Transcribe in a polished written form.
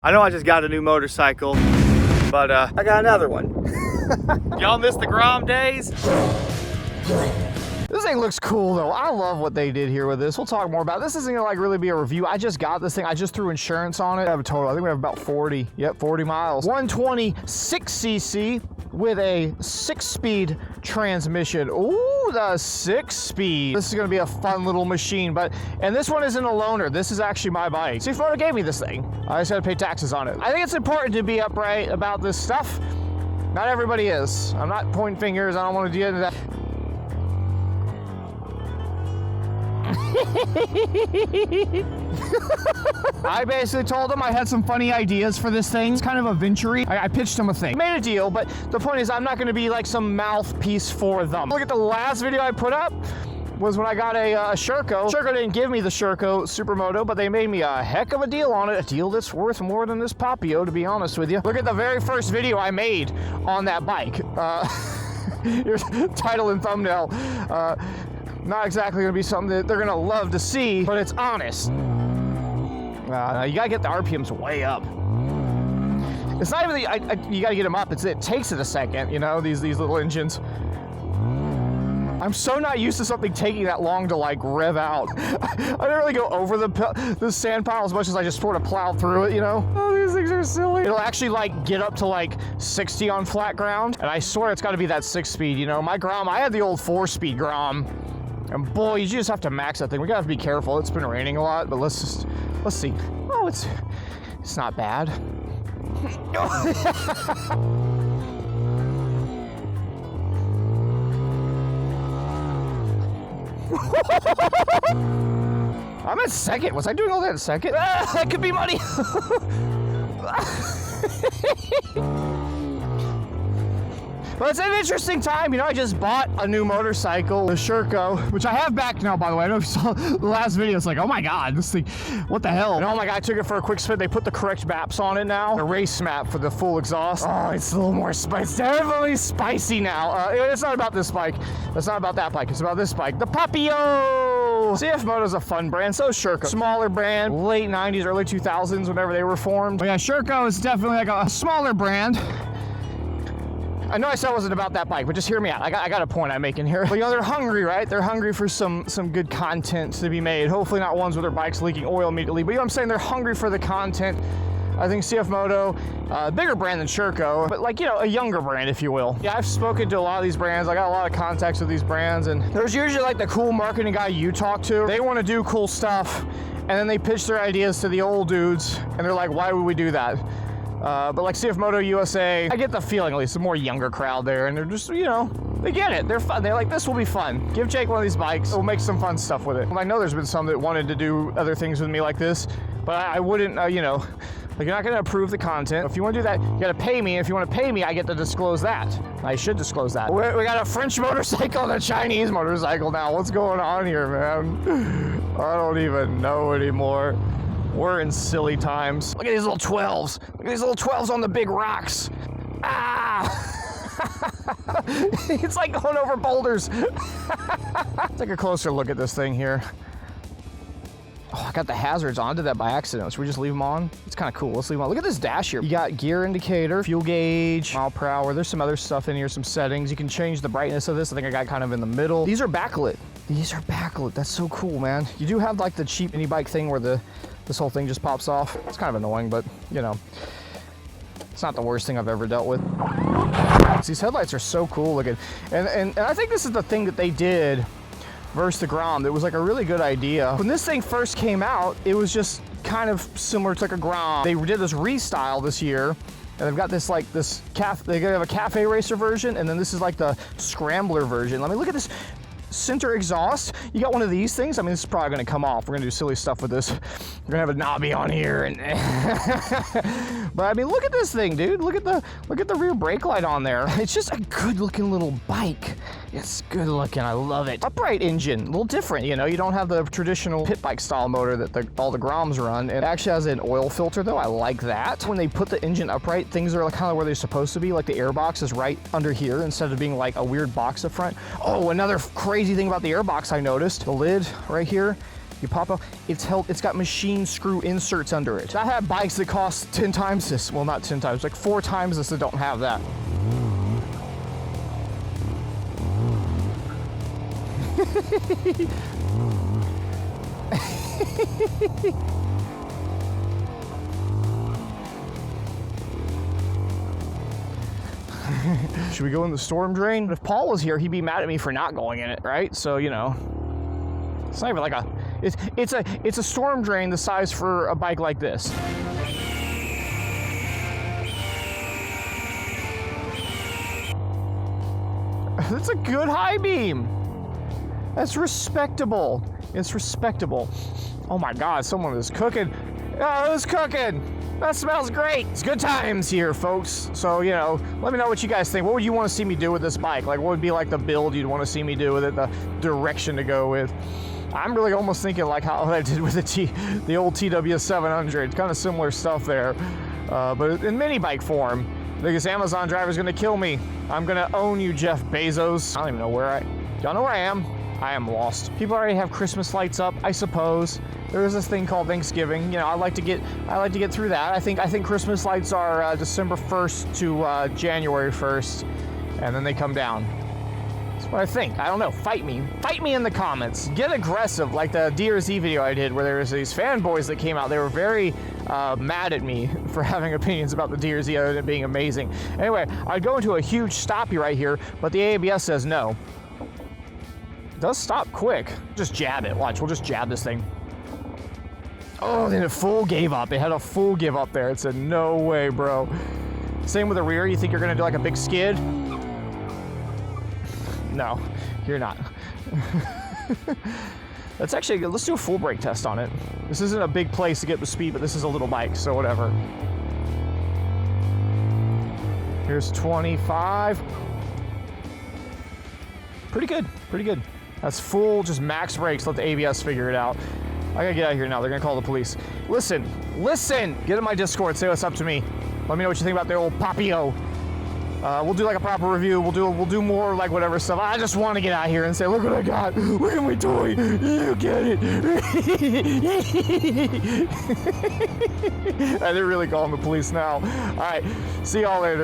I know I just got a new motorcycle, but I got another one. Y'all miss the Grom days? This thing looks cool though. I love what they did here with this. We'll talk more about it. This isn't gonna like really be a review. I just got this thing. I just threw insurance on it. I have a total, I think we have about 40. Yep, 40 miles. 126cc with a 6-speed transmission. Ooh, the 6-speed. This is gonna be a fun little machine, and this one isn't a loaner. This is actually my bike. CFMOTO gave me this thing. I just had to pay taxes on it. I think it's important to be upright about this stuff. Not everybody is. I'm not pointing fingers. I don't want to get into that. I basically told him I had some funny ideas for this thing. It's kind of a venture-y. I pitched him a thing. Made a deal, but the point is I'm not going to be like some mouthpiece for them. Look at the last video I put up was when I got a Sherco. Sherco didn't give me the Sherco Supermoto, but they made me a heck of a deal on it. A deal that's worth more than this Papio, to be honest with you. Look at the very first video I made on that bike. Here's title and thumbnail. Not exactly gonna be something that they're gonna love to see, but it's honest. You gotta get the RPMs way up. It's not even you gotta get them up. It takes it a second, you know, these little engines. I'm so not used to something taking that long to like rev out. I didn't really go over the sand pile as much as I just sort of plowed through it, you know? Oh, these things are silly. It'll actually like get up to like 60 on flat ground, and I swear it's gotta be that 6-speed, you know? My Grom, I had the old 4-speed Grom, and boy, you just have to max that thing. We gotta be careful. It's been raining a lot, but let's see. Oh, it's not bad. I'm at second. Was I doing all that in second? That could be money. But it's an interesting time. You know, I just bought a new motorcycle, the Sherco, which I have back now, by the way. I know if you saw the last video, it's like, oh my God, this thing, what the hell? And oh my God, I took it for a quick spin. They put the correct maps on it now. The race map for the full exhaust. Oh, it's a little more spicy. It's definitely spicy now. It's not about this bike. It's not about that bike. It's about this bike, the Papio. CFMOTO is a fun brand, so is Sherco. Smaller brand, late 90s, early 2000s, whenever they were formed. But yeah, Sherco is definitely like a smaller brand. I know I said it wasn't about that bike, but just hear me out. I got a point I'm making here. But you know, they're hungry, right? They're hungry for some good content to be made. Hopefully not ones with their bikes leaking oil immediately, but you know what I'm saying? They're hungry for the content. I think CFMOTO, bigger brand than Sherco, but like, you know, a younger brand, if you will. Yeah, I've spoken to a lot of these brands. I got a lot of contacts with these brands, and there's usually like the cool marketing guy you talk to. They want to do cool stuff, and then they pitch their ideas to the old dudes, and they're like, why would we do that? But like CFMOTO USA, I get the feeling at least a more younger crowd there, and they're just, you know, they get it. They're fun. They're like, this will be fun. Give Jake one of these bikes. We'll make some fun stuff with it. I know there's been some that wanted to do other things with me like this, but I wouldn't, you know, like you're not going to approve the content. If you want to do that, you got to pay me. If you want to pay me, I get to disclose that. I should disclose that. We got a French motorcycle and a Chinese motorcycle now. What's going on here, man? I don't even know anymore. We're in silly times. Look at these little 12s. Look at these little 12s on the big rocks. Ah! It's like going over boulders. Take a closer look at this thing here. Oh, I got the hazards on. I did that by accident. Should we just leave them on? It's kind of cool. Let's leave them on. Look at this dash here. You got gear indicator, fuel gauge, mile per hour. There's some other stuff in here, some settings. You can change the brightness of this. I think I got kind of in the middle. These are backlit. These are backlit. That's so cool, man. You do have like the cheap mini bike thing where this whole thing just pops off. It's kind of annoying, but you know, it's not the worst thing I've ever dealt with. These headlights are so cool looking. And I think this is the thing that they did versus the Grom. It was like a really good idea. When this thing first came out, it was just kind of similar to like a Grom. They did this restyle this year, and they've got this like this they have a cafe racer version, and then this is like the scrambler version. Let me look at this center exhaust. You got one of these things. I mean, this is probably going to come off. We're going to do silly stuff with this. We're going to have a knobby on here, and but I mean, look at this thing, dude. Look at the rear brake light on there. It's just a good looking little bike. It's good looking. I love it. Upright engine, a little different. You know, you don't have the traditional pit bike style motor that all the Groms run. It actually has an oil filter though. I like that. When they put the engine upright, things are kind of where they're supposed to be. Like the airbox is right under here instead of being like a weird box up front. Oh, another crazy thing about the airbox I noticed, the lid right here You pop out, it's got machine screw inserts under it. I have bikes that cost 10 times this. Well, not 10 times, like 4 times this that don't have that. Should we go in the storm drain? If Paul was here, he'd be mad at me for not going in it, right? So, you know, it's not even like it's a storm drain the size for a bike like this. That's a good high beam. That's respectable. It's respectable. Oh my God, someone is cooking. Oh, it's cooking. That smells great. It's good times here, folks. So, you know, let me know what you guys think. What would you want to see me do with this bike? Like, what would be like the build you'd want to see me do with it, the direction to go with? I'm really almost thinking like how I did with the old TW700. Kind of similar stuff there, but in mini bike form. This Amazon driver's gonna kill me. I'm gonna own you, Jeff Bezos. I don't even know where y'all know where I am? I am lost. People already have Christmas lights up, I suppose. There is this thing called Thanksgiving. You know, I like to get through that. I think Christmas lights are December 1st to January 1st, and then they come down. That's what I think. I don't know. Fight me in the comments. Get aggressive, like the DRZ video I did, where there was these fanboys that came out. They were very mad at me for having opinions about the DRZ other than being amazing. Anyway, I'd go into a huge stoppie right here, but the ABS says no. It does stop quick. Just jab it. Watch. We'll just jab this thing. Oh, then it full gave up. It had a full give up there. It said, no way, bro. Same with the rear. You think you're going to do like a big skid? No, you're not. Let's do a full brake test on it. This isn't a big place to get the speed, but this is a little bike, so whatever. Here's 25. Pretty good, pretty good. That's full, just max brakes. Let the ABS figure it out. I gotta get out of here now. They're gonna call the police. Listen. Get in my Discord. Say what's up to me. Let me know what you think about the old Papio. We'll do like a proper review. We'll do more like whatever stuff. I just want to get out here and say, look what I got. Look at my toy. You get it. They're really calling the police now. All right. See y'all later.